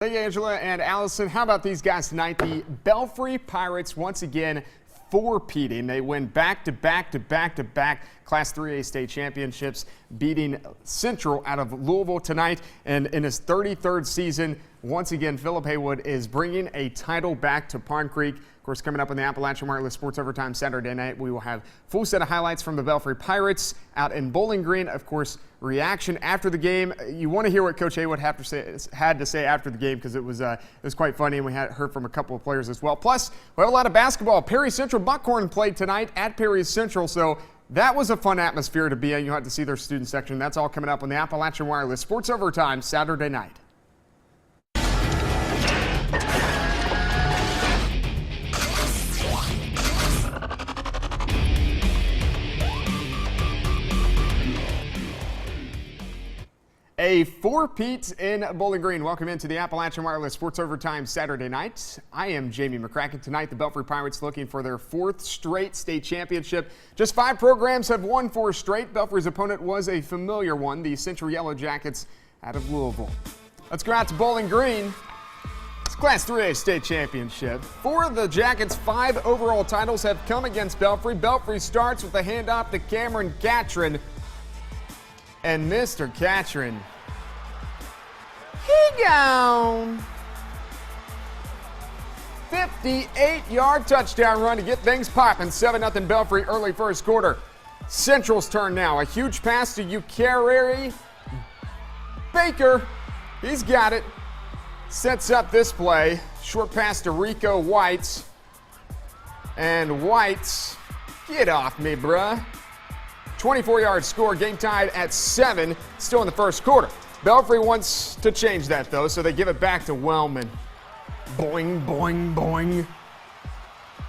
Hey, Angela and Allison, how about these guys tonight? The Belfry Pirates once again four-peating. They win back-to-back Class 3A state championships, beating Central out of Louisville tonight. And in his 33rd season, once again, Philip Haywood is bringing a title back to Pond Creek. Of course, coming up on the Appalachian Wireless Sports Overtime Saturday night, we will have full set of highlights from the Belfry Pirates out in Bowling Green. Of course, reaction after the game. You want to hear what Coach Haywood had to say after the game because it was quite funny, and we heard from a couple of players as well. Plus, we have a lot of basketball. Perry Central Buckhorn played tonight at Perry Central, so that was a fun atmosphere to be in. You'll have to see their student section. That's all coming up on the Appalachian Wireless Sports Overtime Saturday night. A four-peat in Bowling Green. Welcome into the Appalachian Wireless Sports Overtime Saturday night. I am Jamie McCracken. Tonight, the Belfry Pirates looking for their fourth straight state championship. Just 5 programs have won 4 straight. Belfry's opponent was a familiar one, the Central Yellow Jackets out of Louisville. Let's go out to Bowling Green. It's Class 3A state championship. 4 of the Jackets' 5 overall titles have come against Belfry. Belfry starts with a handoff to Cameron Catron. And Mr. Catron, he gone. 58-yard touchdown run to get things popping. 7-0 Belfry early first quarter. Central's turn now. A huge pass to UCLA. Baker, he's got it. Sets up this play. Short pass to Rico White. And White, get off me, bruh. 24-yard score, game tied at 7, still in the first quarter. Belfry wants to change that, though, so they give it back to Wellman. Boing, boing, boing.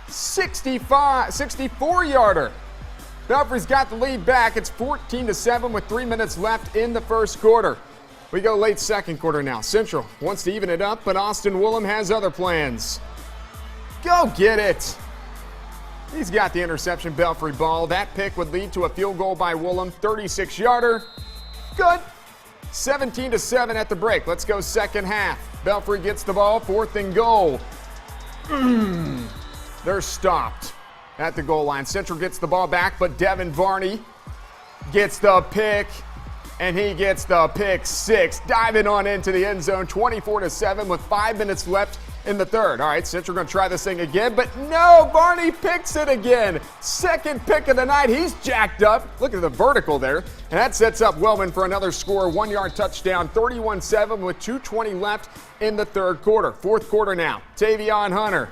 64-yarder. Belfry's got the lead back. It's 14-7 with 3 minutes left in the first quarter. We go late second quarter now. Central wants to even it up, but Austin Willem has other plans. Go get it. He's got the interception, Belfry ball. That pick would lead to a field goal by Willem, 36-yarder. Good. 17-7 at the break. Let's go second half. Belfry gets the ball, 4th and goal. They're stopped at the goal line. Central gets the ball back, but Devin Varney gets the pick, and he gets the pick 6. Diving on into the end zone, 24-7 with 5 minutes left in the third. All right, Central going to try this thing again, but no, Varney picks it again. Second pick of the night. He's jacked up. Look at the vertical there. And that sets up Wellman for another score, 1-yard touchdown, 31-7 with 2:20 left in the third quarter. Fourth quarter now. Tavion Hunter.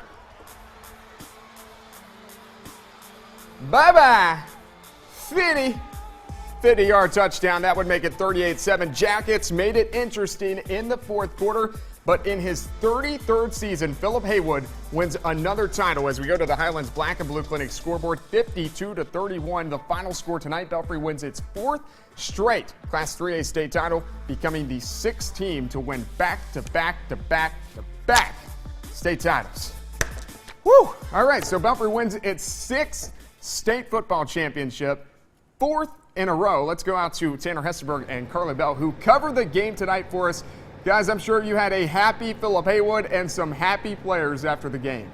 Bye-bye. 50-yard touchdown. That would make it 38-7. Jackets made it interesting in the fourth quarter. But in his 33rd season, Philip Haywood wins another title as we go to the Highlands Black and Blue Clinic scoreboard, 52-31. The final score tonight, Belfry wins its 4th straight Class 3A state title, becoming the 6th team to win back-to-back-to-back-to-back state titles. Woo! All right, so Belfry wins its 6th state football championship, 4th in a row. Let's go out to Tanner Hesterberg and Carly Bell, who covered the game tonight for us. Guys, I'm sure you had a happy Philip Haywood and some happy players after the game.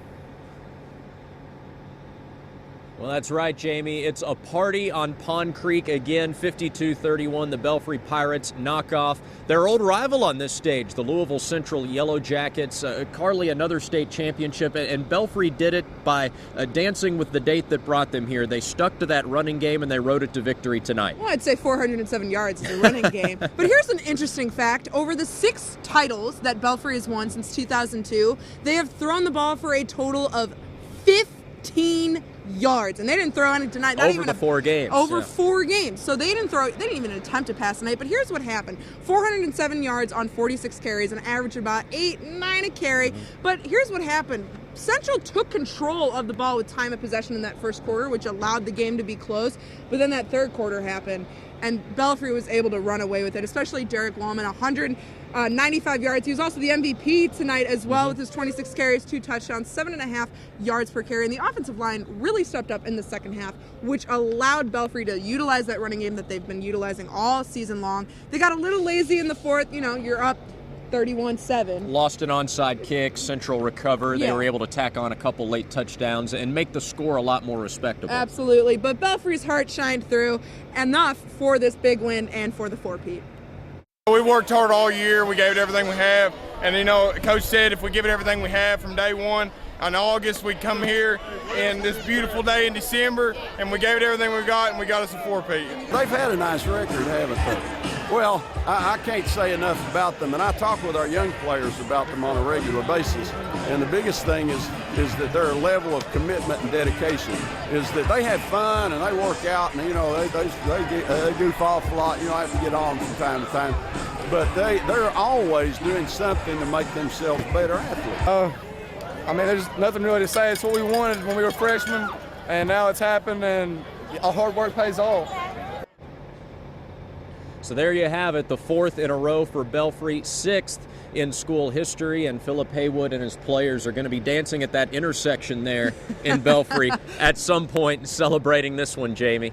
Well, that's right, Jamie. It's a party on Pond Creek again, 52-31. The Belfry Pirates knock off their old rival on this stage, the Louisville Central Yellow Jackets. Carly, another state championship, and Belfry did it by dancing with the date that brought them here. They stuck to that running game, and they rode it to victory tonight. Well, I'd say 407 yards is a running game. But here's an interesting fact. Over the 6 titles that Belfry has won since 2002, they have thrown the ball for a total of 15 yards, and they didn't throw any tonight. Not over even the 4 games. Over 4 games. So they didn't even attempt to pass tonight. But here's what happened: 407 yards on 46 carries, an average of about 8-9 a carry. But here's what happened: Central took control of the ball with time of possession in that first quarter, which allowed the game to be close. But then that third quarter happened, and Belfry was able to run away with it, especially Derek Wallman, 195 yards. He was also the MVP tonight as well with his 26 carries, 2 touchdowns, 7.5 yards per carry. And the offensive line really stepped up in the second half, which allowed Belfry to utilize that running game that they've been utilizing all season long. They got a little lazy in the fourth. You know, you're up 31-7. Lost an onside kick, Central recovered. They Yeah. were able to tack on a couple late touchdowns and make the score a lot more respectable. Absolutely. But Belfry's heart shined through enough for this big win and for the four-peat. We worked hard all year. We gave it everything we have. And, Coach said if we give it everything we have from day one, in August, we come here in this beautiful day in December, and we gave it everything we got, and we got us a four-peat. They've had a nice record, haven't they? Well, I can't say enough about them, and I talk with our young players about them on a regular basis. And the biggest thing is that their level of commitment and dedication is that they have fun and they work out, and they goof off a lot. I have to get on from time to time, but they're always doing something to make themselves better athletes. There's nothing really to say. It's what we wanted when we were freshmen, and now it's happened, and our hard work pays off. So there you have it, the fourth in a row for Belfry, sixth in school history, and Philip Haywood and his players are going to be dancing at that intersection there in Belfry at some point, celebrating this one, Jamie.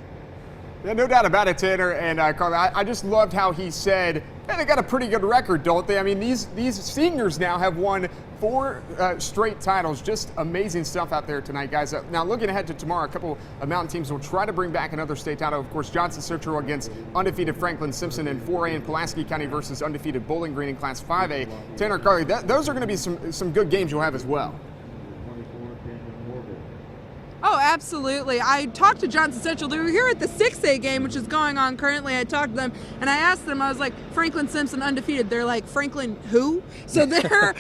Yeah, no doubt about it, Tanner and Carly. I just loved how he said, "Hey, they got a pretty good record, don't they?" I mean, these seniors now have won 4 straight titles. Just amazing stuff out there tonight, guys. Now, looking ahead to tomorrow, a couple of mountain teams will try to bring back another state title. Of course, Johnson Central against undefeated Franklin Simpson in 4A, and Pulaski County versus undefeated Bowling Green in Class 5A. Tanner, Carly, those are going to be some good games you'll have as well. Oh, absolutely. I talked to Johnson Central. They were here at the 6A game, which is going on currently. I talked to them, and I asked them, I was like, Franklin Simpson undefeated. They're like, Franklin who? So they're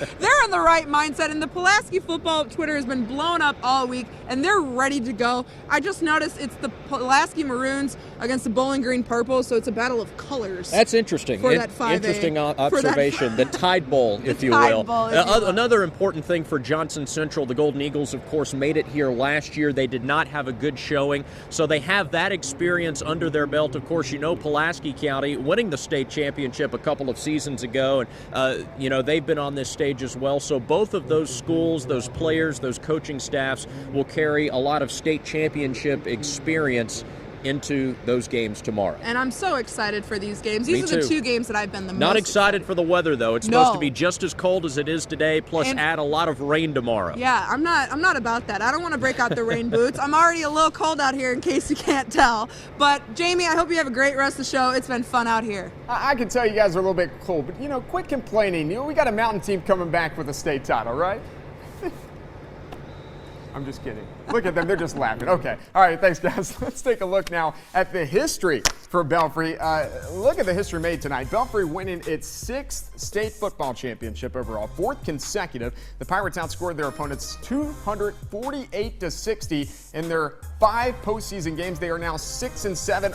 in the right mindset, and the Pulaski football Twitter has been blown up all week, and they're ready to go. I just noticed it's the Pulaski Maroons against the Bowling Green Purple, so it's a battle of colors. That's interesting. For that 5A. Interesting observation. The Tide Bowl, if you will. Bowl, if you will. Another important thing for Johnson Central, the Golden Eagles, of course, made it here last year. They did not have a good showing, so they have that experience under their belt. Of course, Pulaski County winning the state championship a couple of seasons ago, and they've been on this stage as well. So both of those schools, those players, those coaching staffs will carry a lot of state championship experience into those games tomorrow. And I'm so excited for these games. Me These are the too. 2 games that I've been the most Not excited for the weather, though. It's No. supposed to be just as cold as it is today, plus And- add a lot of rain tomorrow. Yeah, I'm not about that. I don't want to break out the rain boots. I'm already a little cold out here in case you can't tell. But Jamie, I hope you have a great rest of the show. It's been fun out here. I can tell you guys are a little bit cold, but quit complaining. We got a mountain team coming back with a state title, right? I'm just kidding. Look at them, they're just laughing. Okay, all right, thanks guys. Let's take a look now at the history for Belfry. Look at the history made tonight. Belfry winning its 6th state football championship overall, 4th consecutive. The Pirates outscored their opponents 248-60 in their 5 postseason games. They are now 6-7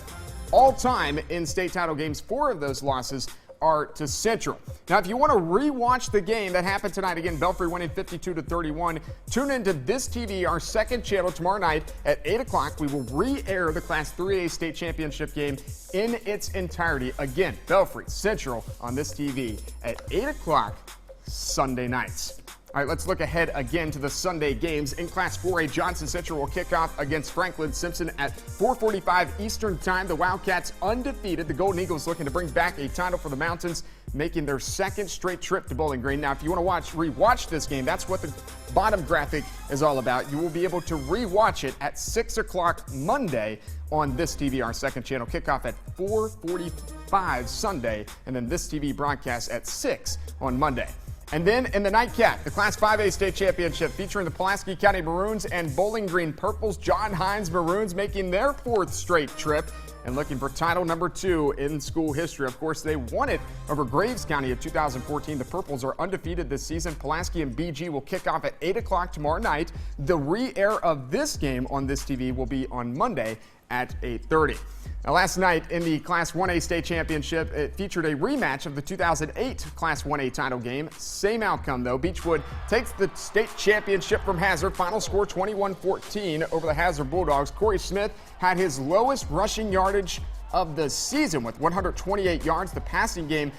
all time in state title games. 4 of those losses are to Central. Now, if you want to rewatch the game that happened tonight, again, Belfry winning 52-31, tune into This TV, our second channel, tomorrow night at 8 o'clock. We will re-air the Class 3A state championship game in its entirety. Again, Belfry Central on This TV at 8 o'clock Sunday nights. All right, let's look ahead again to the Sunday games. In Class 4A, Johnson Central will kick off against Franklin Simpson at 4:45 Eastern Time. The Wildcats undefeated. The Golden Eagles looking to bring back a title for the Mountains, making their 2nd straight trip to Bowling Green. Now, if you want to rewatch this game, that's what the bottom graphic is all about. You will be able to rewatch it at 6 o'clock Monday on This TV, our second channel. Kickoff at 4:45 Sunday, and then This TV broadcast at 6 on Monday. And then in the nightcap, the Class 5A state championship featuring the Pulaski County Maroons and Bowling Green Purples. John Hines Maroons making their 4th straight trip and looking for title number 2 in school history. Of course, they won it over Graves County in 2014. The Purples are undefeated this season. Pulaski and BG will kick off at 8 o'clock tomorrow night. The re-air of this game on This TV will be on Monday at 8:30. Now, last night in the Class 1A state championship, it featured a rematch of the 2008 Class 1A title game. Same outcome, though. Beechwood takes the state championship from Hazard. Final score 21-14 over the Hazard Bulldogs. Corey Smith had his lowest rushing yardage of the season with 128 yards. The passing game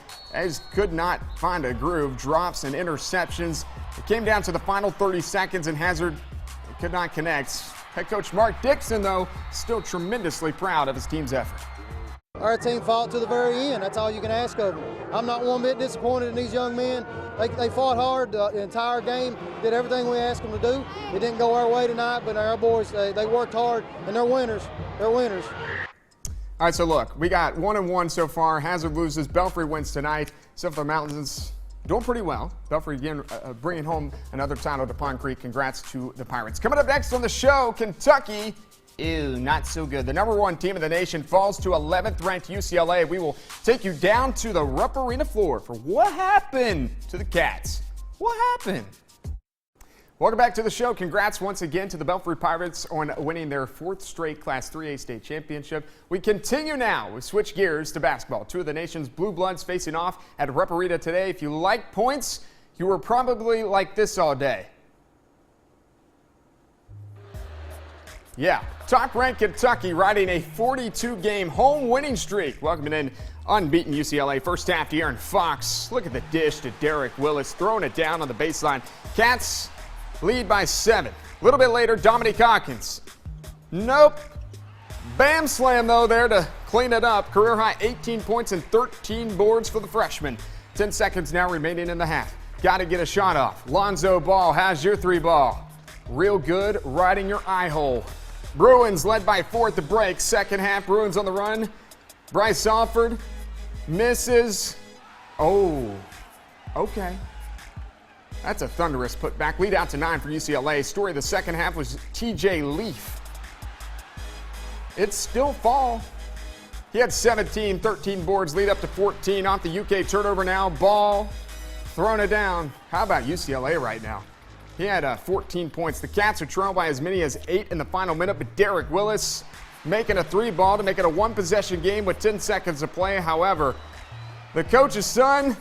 could not find a groove. Drops and interceptions. It came down to the final 30 seconds, and Hazard could not connect. Head coach Mark Dixon, though, still tremendously proud of his team's effort. Our team fought to the very end. That's all you can ask of them. I'm not one bit disappointed in these young men. They fought hard the entire game, did everything we asked them to do. It didn't go our way tonight, but our boys, they worked hard, and they're winners. They're winners. All right, so look, we got 1-1 so far. Hazard loses. Belfry wins tonight. Silver Mountains doing pretty well. Belfry again bringing home another title to Pond Creek. Congrats to the Pirates. Coming up next on the show, Kentucky. Ew, not so good. The #1 team in the nation falls to 11th ranked UCLA. We will take you down to the Rupp Arena floor for what happened to the Cats. What happened? Welcome back to the show. Congrats once again to the Belfry Pirates on winning their 4th straight Class 3A state championship. We continue now. We switch gears to basketball. 2 of the nation's Blue Bloods facing off at Rupp Arena today. If you like points, you were probably like this all day. Yeah, top-ranked Kentucky riding a 42-game home winning streak. Welcoming in unbeaten UCLA. First half to Aaron Fox. Look at the dish to Derek Willis, throwing it down on the baseline. Cats lead by 7. A little bit later, Dominique Hawkins. Nope. Bam slam, though, there to clean it up. Career high 18 points and 13 boards for the freshman. 10 seconds now remaining in the half. Got to get a shot off. Lonzo Ball has your 3 ball. Real good, riding your eye hole. Bruins led by 4 at the break. Second half, Bruins on the run. Bryce Alford misses. Oh, okay. That's a thunderous putback. Lead out to 9 for UCLA. Story of the second half was TJ Leaf. It's still fall. He had 17, 13 boards, lead up to 14. Off the UK turnover now. Ball throwing it down. How about UCLA right now? He had 14 points. The Cats are trailed by as many as 8 in the final minute, but Derek Willis making a 3 ball to make it a 1-possession game with 10 seconds to play. However, the coach's son,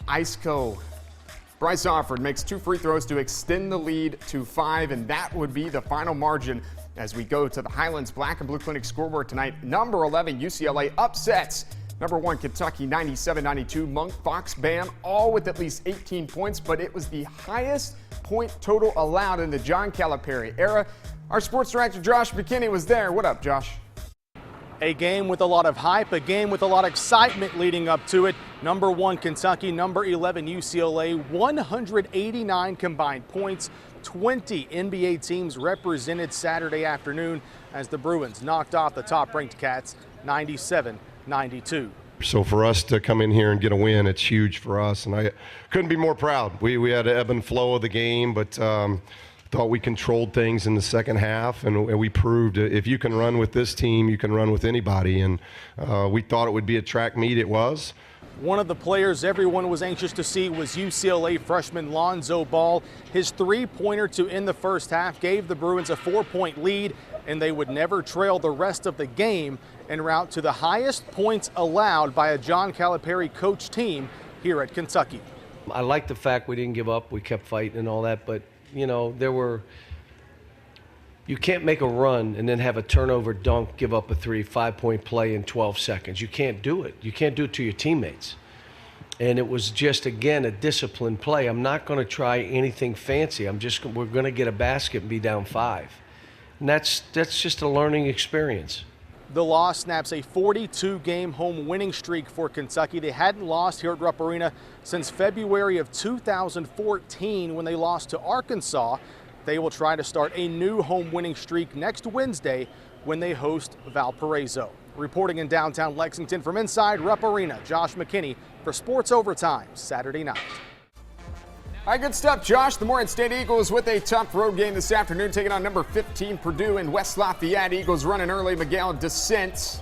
ice cold. Bryce Alford makes 2 free throws to extend the lead to 5, and that would be the final margin as we go to the Highlands Black and Blue Clinic scoreboard tonight. Number 11, UCLA upsets #1 Kentucky 97-92. Monk, Fox, Bam, all with at least 18 points, but it was the highest point total allowed in the John Calipari era. Our sports director Josh McKinney was there. What up, Josh? A game with a lot of hype, a game with a lot of excitement leading up to it. #1 Kentucky, #11 UCLA, 189 combined points. 20 NBA teams represented Saturday afternoon as the Bruins knocked off the top-ranked Cats 97-92. So for us to come in here and get a win, it's huge for us, and I couldn't be more proud. We had an ebb and flow of the game, but thought we controlled things in the second half, and we proved if you can run with this team, you can run with anybody, and we thought it would be a track meet. It was. One of the players everyone was anxious to see was UCLA freshman Lonzo Ball. His 3-pointer to end the first half gave the Bruins a 4-point lead, and they would never trail the rest of the game en route to the highest points allowed by a John Calipari coach team here at Kentucky. I like the fact we didn't give up, we kept fighting and all that, but you know, you can't make a run and then have a turnover, dunk, give up a 3, 5-point play in 12 seconds. You can't do it. You can't do it to your teammates. And it was just, again, a disciplined play. I'm not going to try anything fancy. We're going to get a basket and be down 5. And that's just a learning experience. The loss snaps a 42-game home winning streak for Kentucky. They hadn't lost here at Rupp Arena since February of 2014 when they lost to Arkansas. They will try to start a new home winning streak next Wednesday when they host Valparaiso. Reporting in downtown Lexington from inside Rupp Arena, Josh McKinney for Sports Overtime Saturday night. All right, good stuff, Josh. The Morehead State Eagles with a tough road game this afternoon, taking on number 15 Purdue in West Lafayette. Eagles running early. Miguel Descent.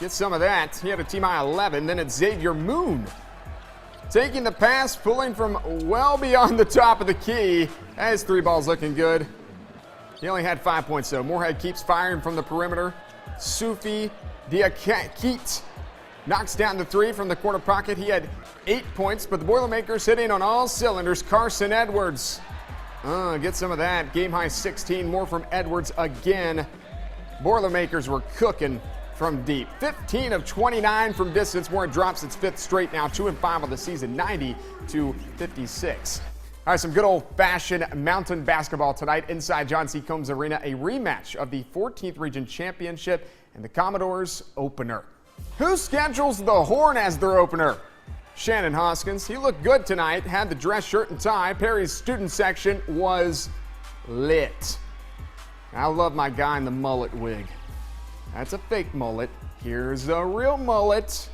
Get some of that. He had a team high 11. Then it's Xavier Moon taking the pass, pulling from well beyond the top of the key. His 3 balls looking good. He only had 5 points, though. Morehead keeps firing from the perimeter. Sufi Diakite knocks down the 3 from the corner pocket. He had 8 points, but the Boilermakers hitting on all cylinders. Carson Edwards. Get some of that. Game high 16. More from Edwards again. Boilermakers were cooking from deep. 15 of 29 from distance. Morehead drops its 5th straight now. 2-5 on the season. 90-56. All right, some good old-fashioned mountain basketball tonight inside John C. Combs Arena. A rematch of the 14th Region Championship. in the Commodores opener. Who schedules the Horn as their opener? Shannon Hoskins. He looked good tonight, had the dress shirt and tie. Perry's student section was lit. I love my guy in the mullet wig. That's a fake mullet. Here's a real mullet.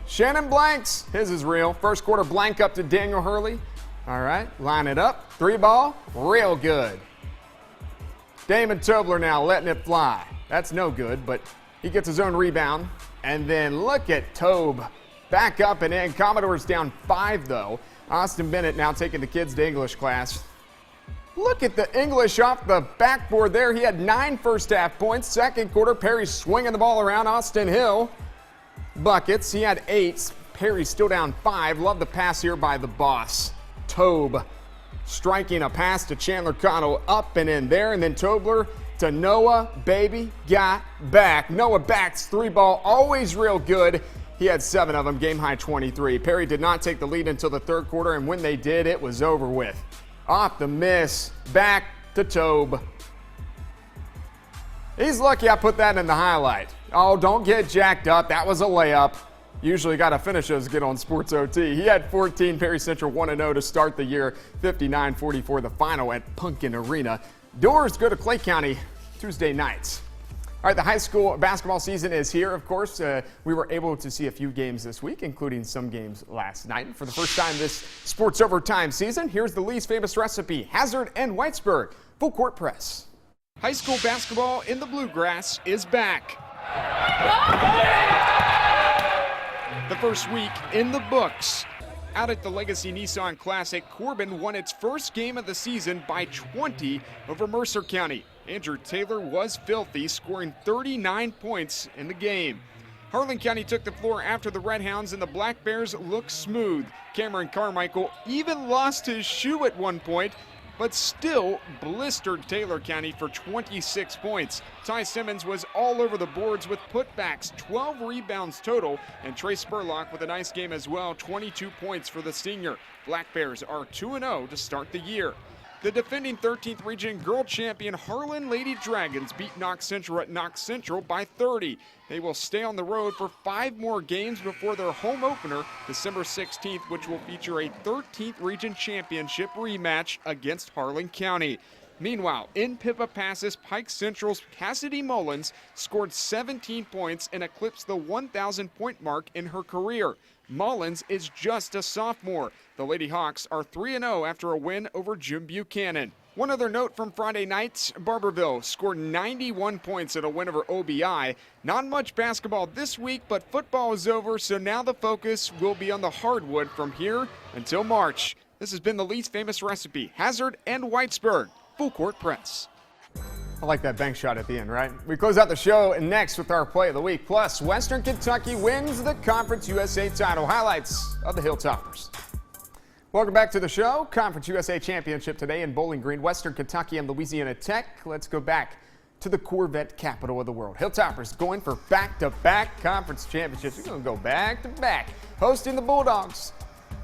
Shannon blanks. His is real. First quarter blank up to Daniel Hurley. All right, line it up. 3-ball, real good. Damon Tobler now letting it fly. That's no good, but he gets his own rebound. And then look at Tobe. Back up and in. Commodores down 5, though. Austin Bennett now taking the kids to English class. Look at the English off the backboard there. He had 9 first-half points. Second quarter, Perry swinging the ball around. Austin Hill buckets. He had 8. Perry still down 5. Love the pass here by the boss. Tobe striking a pass to Chandler Cotto up and in there. And then Tobler to Noah, baby, got back. Noah backs 3-ball, always real good. He had 7 of them, game high 23. Perry did not take the lead until the third quarter, and when they did, it was over with. Off the miss, back to Tobe. He's lucky I put that in the highlight. Oh, don't get jacked up. That was a layup. Usually got to finish those good on Sports OT. He had 14. Perry Central 1-0 to start the year. 59-44 the final at Punkin Arena. Doors go to Clay County Tuesday nights. All right, the high school basketball season is here, of course. We were able to see a few games this week, including some games last night. For the first time this Sports Overtime season, here's the least famous recipe, Hazard and Whitesburg. Full court press. High school basketball in the Bluegrass is back. The first week in the books. Out at the Legacy Nissan Classic, Corbin won its first game of the season by 20 over Mercer County. Andrew Taylor was filthy, scoring 39 points in the game. Harlan County took the floor after the Red Hounds, and the Black Bears looked smooth. Cameron Carmichael even lost his shoe at one point, but still blistered Taylor County for 26 points. Ty Simmons was all over the boards with putbacks, 12 rebounds total, and Trey Spurlock with a nice game as well, 22 points for the senior. Black Bears are 2-0 to start the year. The defending 13th Region Girl Champion Harlan Lady Dragons beat Knox Central at Knox Central by 30. They will stay on the road for 5 more games before their home opener, December 16th, which will feature a 13th Region Championship rematch against Harlan County. Meanwhile, in Pippa Passes, Pike Central's Cassidy Mullins scored 17 points and eclipsed the 1,000-point mark in her career. Mullins is just a sophomore. The Lady Hawks are 3-0 after a win over Jim Buchanan. One other note from Friday night, Barberville scored 91 points at a win over OBI. Not much basketball this week, but football is over, so now the focus will be on the hardwood from here until March. This has been the least famous recipe, Hazard and Whitesburg. Full court press. I like that bank shot at the end, right? We close out the show next with our play of the week. Plus, Western Kentucky wins the Conference USA title. Highlights of the Hilltoppers. Welcome back to the show. Conference USA Championship today in Bowling Green, Western Kentucky and Louisiana Tech. Let's go back to the Corvette capital of the world. Hilltoppers going for back-to-back conference championships. We're going to go back-to-back, hosting the Bulldogs.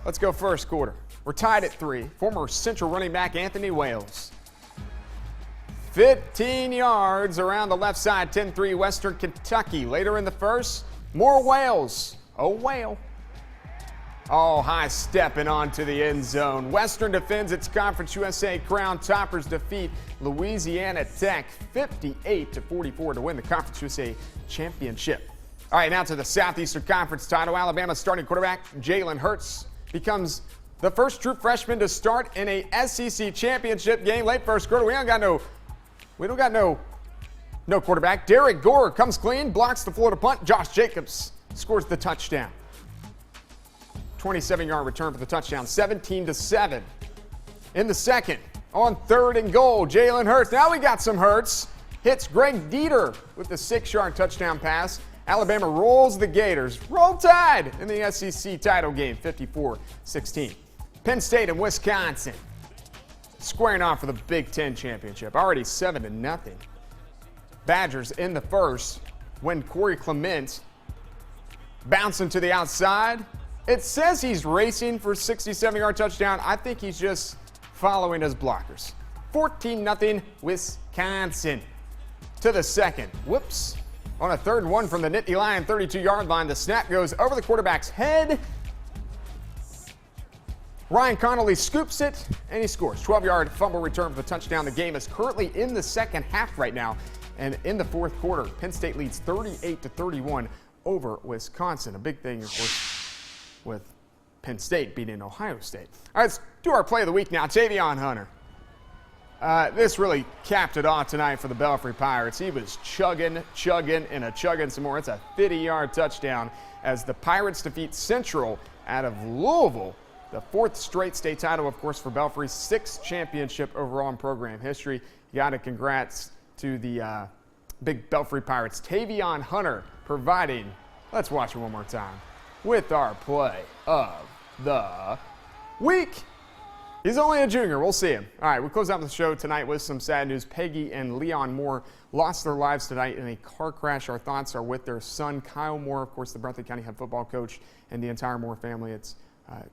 Let's go first quarter. We're tied at 3. Former Central running back Anthony Wales. 15 yards around the left side, 10-3 Western Kentucky. Later in the first, more Wales. Oh, Whale. Oh, high stepping onto the end zone. Western defends its Conference USA crown. Toppers defeat Louisiana Tech 58-44 to win the Conference USA championship. All right, now to the Southeastern Conference title. Alabama starting quarterback Jalen Hurts becomes the first true freshman to start in a SEC championship game. Late first quarter, we don't got no quarterback. Derek Gore comes clean, blocks the Florida punt. Josh Jacobs scores the touchdown. 27-yard return for the touchdown, 17-7. In the second, on 3rd and goal, Jalen Hurts. Now we got some Hurts. Hits Greg Dieter with the 6-yard touchdown pass. Alabama rolls the Gators. Roll Tide in the SEC title game, 54-16. Penn State and Wisconsin squaring off for the Big Ten championship. Already 7-0. Badgers in the first when Corey Clement bouncing to the outside. It says he's racing for 67-yard touchdown. I think he's just following his blockers. 14-0 Wisconsin. to the second. Whoops. On a 3rd and 1 from the Nittany Lion 32-yard line, the snap goes over the quarterback's head. Ryan Connolly scoops it, and he scores. 12-yard fumble return for the touchdown. The game is currently in the second half right now. And in the 4th quarter, Penn State leads 38-31 over Wisconsin. A big thing, of course, with Penn State beating Ohio State. All right, let's do our play of the week now. Tavion Hunter. This really capped it off tonight for the Belfry Pirates. He was chugging, and chugging some more. It's a 50-yard touchdown as the Pirates defeat Central out of Louisville. The 4th straight state title, of course, for Belfry's 6th championship overall in program history. You got to congrats to the big Belfry Pirates. Tavion Hunter providing, let's watch it one more time, with our play of the week. He's only a junior. We'll see him. All right, we close out the show tonight with some sad news. Peggy and Leon Moore lost their lives tonight in a car crash. Our thoughts are with their son, Kyle Moore, of course, the Breathitt County head football coach, and the entire Moore family. It's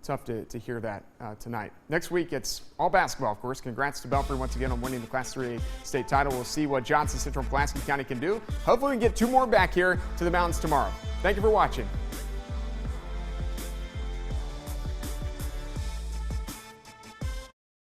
tough to hear that tonight. Next week, it's all basketball, of course. Congrats to Belfry once again on winning the Class 3A state title. We'll see what Johnson Central and Pulaski County can do. Hopefully we can get 2 more back here to the mountains tomorrow. Thank you for watching.